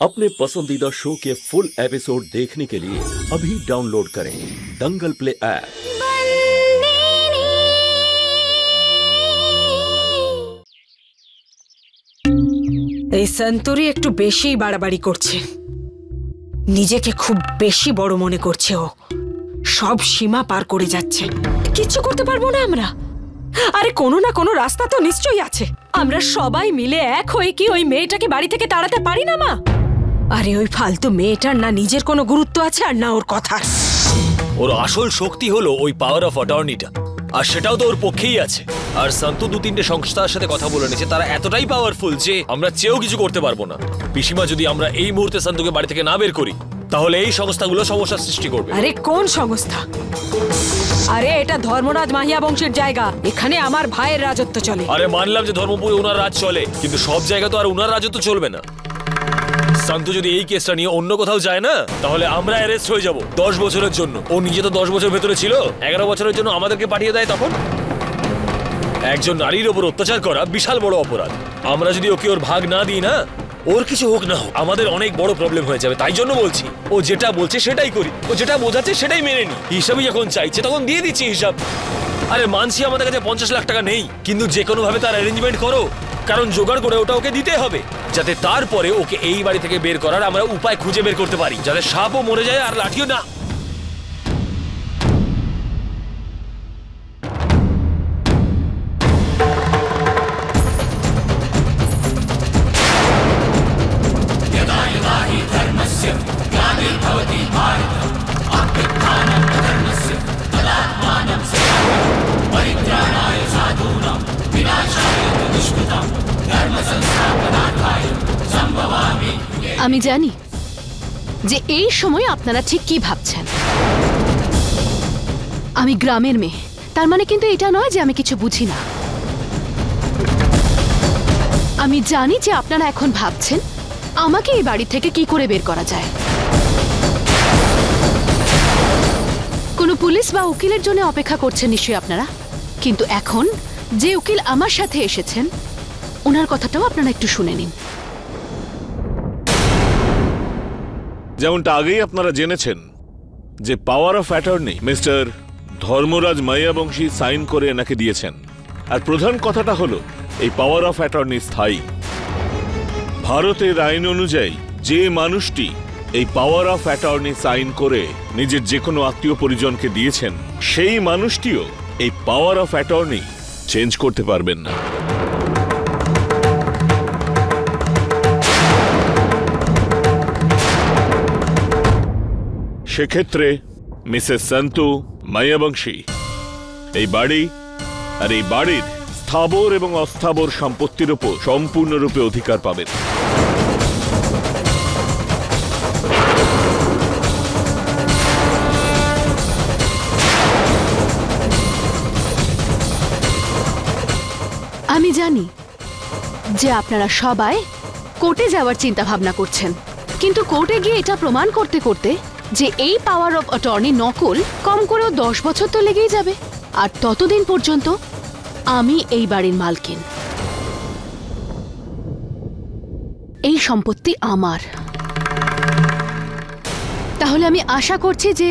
अपने पसंदीदा शो के फुल एपिसोड देखने के लिए अभी डाउनलोड करें दंगल प्ले ऐप। এই সন্তরি একটু বেশি বাড়াবাড়ি করছে, নিজেকে খুব বেশি বড় মনে করছে। ও সব সীমা পার করে যাচ্ছে। কিচ্ছু করতে পারবো না আমরা? আরে কোনো না কোনো রাস্তা তো নিশ্চয়ই আছে। আমরা সবাই মিলে এক হয়ে কি ওই মেয়েটাকে বাড়ি থেকে তাড়াতে পারি না মা? আরে ওই ফালতু মেয়েটার না নিজের কোনো গুরুত্ব আছে আর না ওর কথা। ওর আসল শক্তি হলো ওই পাওয়ার অফ অ্যাটর্নিটা, আর সেটাও তো ওর পক্ষেই আছে। আর সন্তু দু তিনটে সংস্থার সাথে কথা বলে নিয়েছে, তারা এতটাই পাওয়ারফুল যে আমরা চেয়েও কিছু করতে পারবো না। পিসিমা, যদি আমরা এই মুহূর্তে সন্তুকে বাড়ি থেকে না বের করি তাহলে এই সংস্থাগুলো সমস্যার সৃষ্টি করবে। আরে কোন সংস্থা? আরে এটা ধর্মরাজ মাহিয়া বংশের জায়গা, এখানে আমার ভাইয়ের রাজত্ব চলে। আরে মানলাম যে ধর্মপুরে ওনার রাজ চলে, কিন্তু সব জায়গা তো আর ওনার রাজত্ব চলবে না। সন্তু যদি এই কেসটা নিয়ে অন্য কোথাও যায় না তাহলে আমরা অ্যারেস্ট হয়ে যাব 10 বছরের জন্য। ও নিজে তো 10 বছর ভেতরে ছিল, 11 বছরের জন্য আমাদেরকে পাঠিয়ে দেয়। তখন একজন নারীর ওপর অত্যাচার করা বিশাল বড় অপরাধ। আমরা যদি ওকে ওর ভাগ না দিই না, ওর কিছু হোক না হোক, আমাদের অনেক বড় প্রবলেম হয়ে যাবে। তাই জন্য বলছি, ও যেটা বলছে সেটাই করি, ও যেটা বোঝাচ্ছে সেটাই মেনে নি। হিসাবই যখন চাইছে তখন দিয়ে দিচ্ছি হিসাব। আরে মানছি আমাদের কাছে 50 লাখ টাকা নেই, কিন্তু যে কোনো ভাবে তার অ্যারেঞ্জমেন্ট করো, কারণ জোগাড় করে ওটা ওকে দিতে হবে, যাতে তারপরে ওকে এই বাড়ি থেকে বের করার আমরা উপায় খুঁজে বের করতে পারি, যাতে সাপও মরে যায় আর লাঠিও না। আমি জানি যে এই সময় আপনারা ঠিক কি ভাবছেন। আমি গ্রামের মেয়ে, তার মানে কিন্তু এটা নয় যে আমি কিছু বুঝি না। আমি জানি যে আপনারা এখন ভাবছেন আমাকে এই বাড়ি থেকে কি করে বের করা যায়। কোনো পুলিশ বা উকিলের জন্য অপেক্ষা করছেন নিশ্চয়ই আপনারা, কিন্তু এখন যে উকিল আমার সাথে এসেছেন ওনার কথাটাও আপনারা একটু শুনে নিন। যেমনটা আগেই আপনারা জেনেছেন যে power of attorney mister Dharmaraj মাইয়া বংশী সাইন করে এনাকে দিয়েছেন। আর প্রধান কথাটা হলো এই পাওয়ার অফ অ্যাটর্নি স্থায়ী। ভারতের আইন অনুযায়ী যে মানুষটি এই পাওয়ার অফ অ্যাটর্নি সাইন করে নিজের যে কোনো আত্মীয় পরিজনকে দিয়েছেন, সেই মানুষটিও এই পাওয়ার অফ অ্যাটর্নি চেঞ্জ করতে পারবেন না। সেক্ষেত্রে মিসেস সন্তু মায়াবংশী এই বাড়ি আর এই বাড়ির স্থাবর এবং অস্থাবর সম্পত্তির উপর সম্পূর্ণরূপে অধিকার পাবেন। আমি জানি যে আপনারা সবাই কোর্টে যাওয়ার চিন্তা ভাবনা করছেন, কিন্তু কোর্টে গিয়ে এটা প্রমাণ করতে করতে যে এই পাওয়ার অফ অ্যাটর্নি নকল, কম করেও 10 বছর তো লেগেই যাবে। আর ততদিন পর্যন্ত আমি এই বাড়ির মালকিন, এই সম্পত্তি আমার। তাহলে আমি আশা করছি যে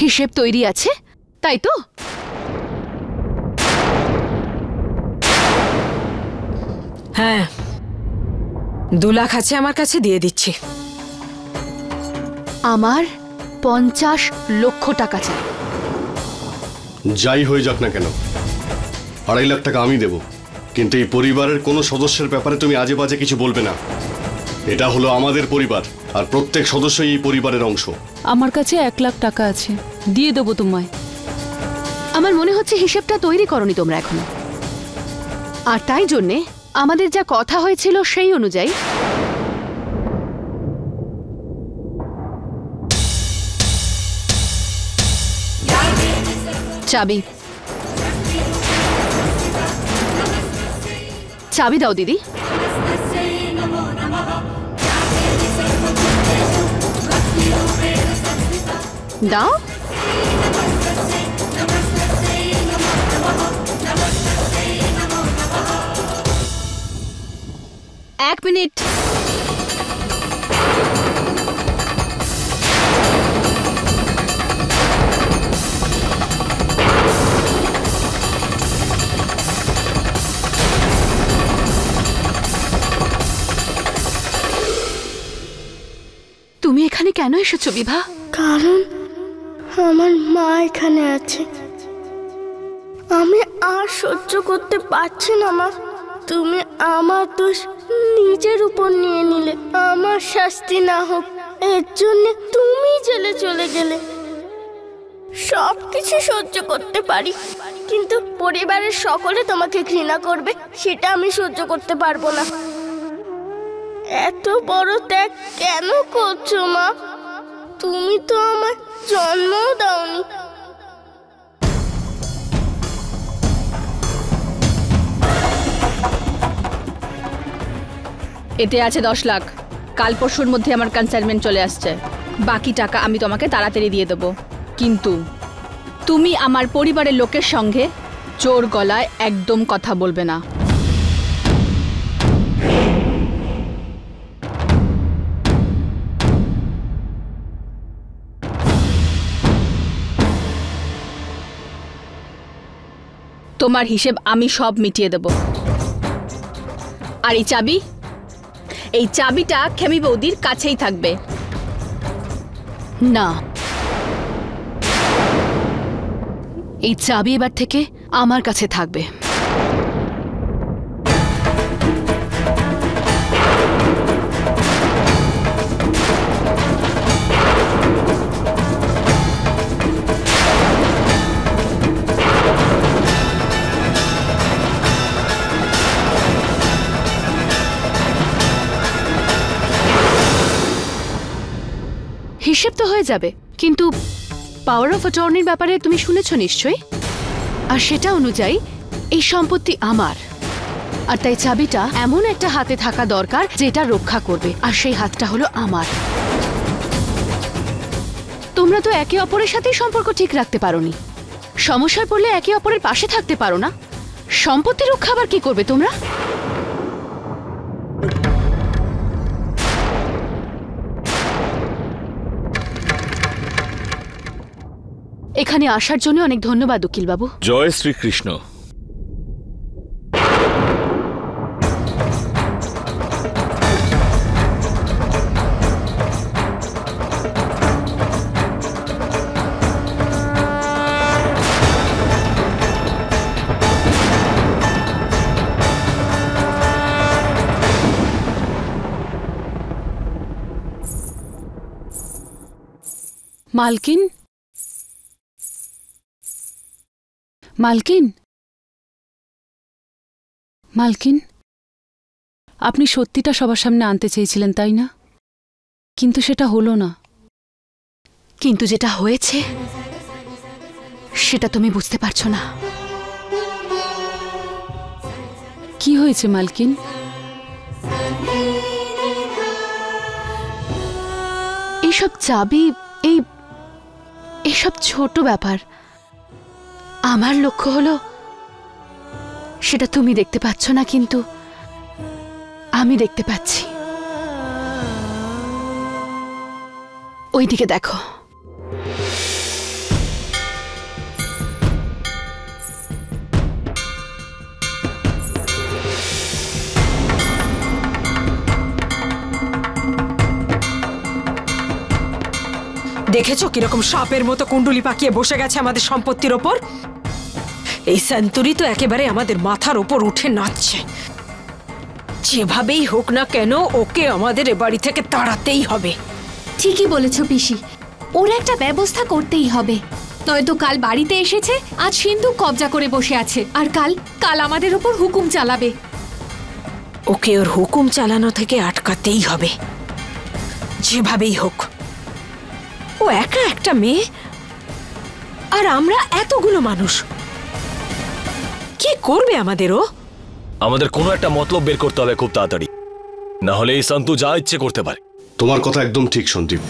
হিসেব তৈরি আছে, তাই তো? হ্যাঁ, 2 লাখ আছে আমার কাছে, দিয়ে দিচ্ছি। আমার 50 লক্ষ টাকা চাই। যাই হয়ে যাক না কেন, 2.5 লাখ টাকা আমি দেব, কিন্তু এই পরিবারের কোনো সদস্যের ব্যাপারে তুমি আজে বাজে কিছু বলবে না। এটা হলো আমাদের পরিবার, আর প্রত্যেক সদস্যই এই পরিবারের অংশ। আমার কাছে 1 লাখ টাকা আছে, দিয়ে দেবো তোমায়। আমার মনে হচ্ছে হিসেবটা তৈরি করনি তোমরা এখনো, আর তাই জন্যে আমাদের যা কথা হয়েছিল সেই অনুযায়ী চাবি চাবি দাও দিদি। দাও। 1 মিনিট। তুমি এখানে কেন এসেছো বিভা? কারণ আমার মা এখানে আছে। আমি আর সহ্য করতে পারছি না মা। তুমি আমার দোষ নিজের উপর নিয়ে নিলে। আমার শাস্তি না হোক এর জন্য তুমি জেলে চলে গেলে। সব কিছু সহ্য করতে পারি, কিন্তু পরিবারের সকলে তোমাকে ঘৃণা করবে সেটা আমি সহ্য করতে পারবো না। এত বড় ত্যাগ কেন করছো মা? তুমি তো আমার জন্মও দাওনি। এতে আছে 10 লাখ। কাল পরশুর মধ্যে আমার কনসাইনমেন্ট চলে আসছে। বাকি টাকা আমি তোমাকে তাড়াতাড়ি দিয়ে দেবো, কিন্তু তুমি আমার পরিবারের লোকের সঙ্গে জোর গলায় একদম কথা বলবে না। তোমার হিসেব আমি সব মিটিয়ে দেব। আর এই চাবিটা খেমি বৌদির কাছেই থাকবে। না, এই চাবি এবার থেকে আমার কাছে থাকবে। হিসেব তো হয়ে যাবে, কিন্তু পাওয়ার অফ অ্যাটর্নির ব্যাপারে তুমি শুনেছ নিশ্চয়ই। আর সেটা অনুযায়ী এই সম্পত্তি আমার, আর তাই চাবিটা এমন একটা হাতে থাকা দরকার যেটা রক্ষা করবে, আর সেই হাতটা হলো আমার। তোমরা তো একে অপরের সাথে সম্পর্ক ঠিক রাখতে পারোনি। সমস্যায় পড়লে একে অপরের পাশে থাকতে পারো না। সম্পত্তি রক্ষা আবার কি করবে তোমরা? এখানে আসার জন্য অনেক ধন্যবাদ উকিল বাবু। জয় শ্রীকৃষ্ণ। মালকিন, মালকিন, মালকিন, আপনি সত্যিটা সবার সামনে আনতে চেয়েছিলেন তাই না? কিন্তু সেটা হলো না। কিন্তু যেটা হয়েছে সেটা তুমি বুঝতে পারছো না। কি হয়েছে মালকিন? এইসব চাবি, এইসব ছোট ব্যাপার। আমার লক্ষ্য হলো সেটা তুমি দেখতে পাচ্ছ না, কিন্তু আমি দেখতে পাচ্ছি। ওইদিকে দেখো। দেখেছো কিরকম সাপের মতো কুণ্ডুলি পাকিয়ে বসে গেছে আমাদের সম্পত্তির ওপর? এই সেঞ্চুরি তো একেবারে আমাদের মাথার ওপর উঠে নাচছে। যেভাবেই হোক না কেন ওকে আমাদের এ বাড়ি থেকে তাড়াতেই হবে। ঠিকই বলেছ পিসি, ওর একটা ব্যবস্থা করতেই হবে। নয়তো কাল বাড়িতে এসেছে, আজ সিন্ধুক কবজা করে বসে আছে, আর কাল আমাদের উপর হুকুম চালাবে। ওকে ওর হুকুম চালানো থেকে আটকাতেই হবে যেভাবেই হোক। ও একা একটা মেয়ে, আর আমরা এতগুলো মানুষ। কি করবে আমাদের ও? আমাদের কোনো একটা মতলব বের করতে হবে খুব তাড়াতাড়ি, না হলে এই সন্তু যা ইচ্ছে করতে পারে। তোমার কথা একদম ঠিক সন্দীপ।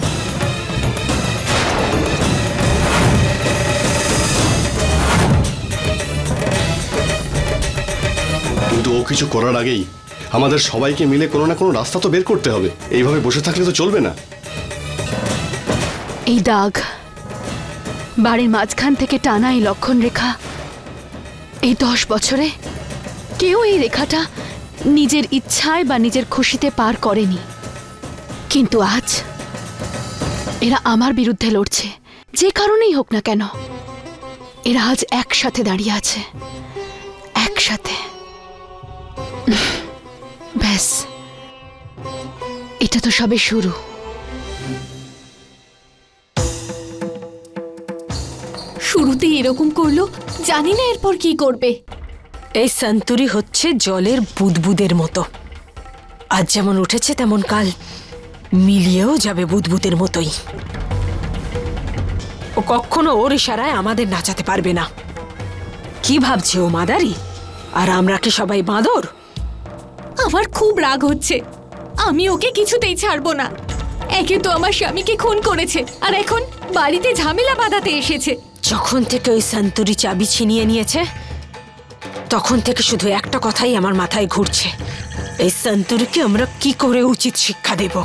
কিন্তু ও কিছু করার আগেই আমাদের সবাইকে মিলে কোনো না কোনো রাস্তা তো বের করতে হবে। এইভাবে বসে থাকলে তো চলবে না। এই দাগ, বাড়ির মাঝখান থেকে টানা এই লক্ষণ রেখা, এই 10 বছরে কেউ এই রেখাটা নিজের ইচ্ছায় বা নিজের খুশিতে পার করেনি। কিন্তু আজ এরা আমার বিরুদ্ধে লড়ছে, যে কারণেই হোক না কেন। এরা আজ একসাথে দাঁড়িয়ে আছে, একসাথে। ব্যাস, এটা তো সবে শুরু। শুরুতেই এরকম করলো, জানি না এরপর কি করবে। এই সন্তুরি হচ্ছে জলের বুদবুদের মতো, আজ যেমন উঠেছে তেমন কাল মিলিয়েও যাবে বুদবুদের মতোই। ও কখনো ওর ইশারায় আমাদের নাচাতে পারবে না। কি ভাবছে ও মাদারি, আর আমরা কি সবাই বাঁদর? আমার খুব রাগ হচ্ছে, আমি ওকে কিছুতেই ছাড়বো না। একে তো আমার স্বামীকে খুন করেছে, আর এখন বাড়িতে ঝামেলা বাঁধাতে এসেছে। যখন থেকে ওই সন্তুরি চাবি ছিনিয়ে নিয়েছে তখন থেকে শুধু একটা কথাই আমার মাথায় ঘুরছে, এই সন্তুরিকে আমরা কি করে উচিত শিক্ষা দেব।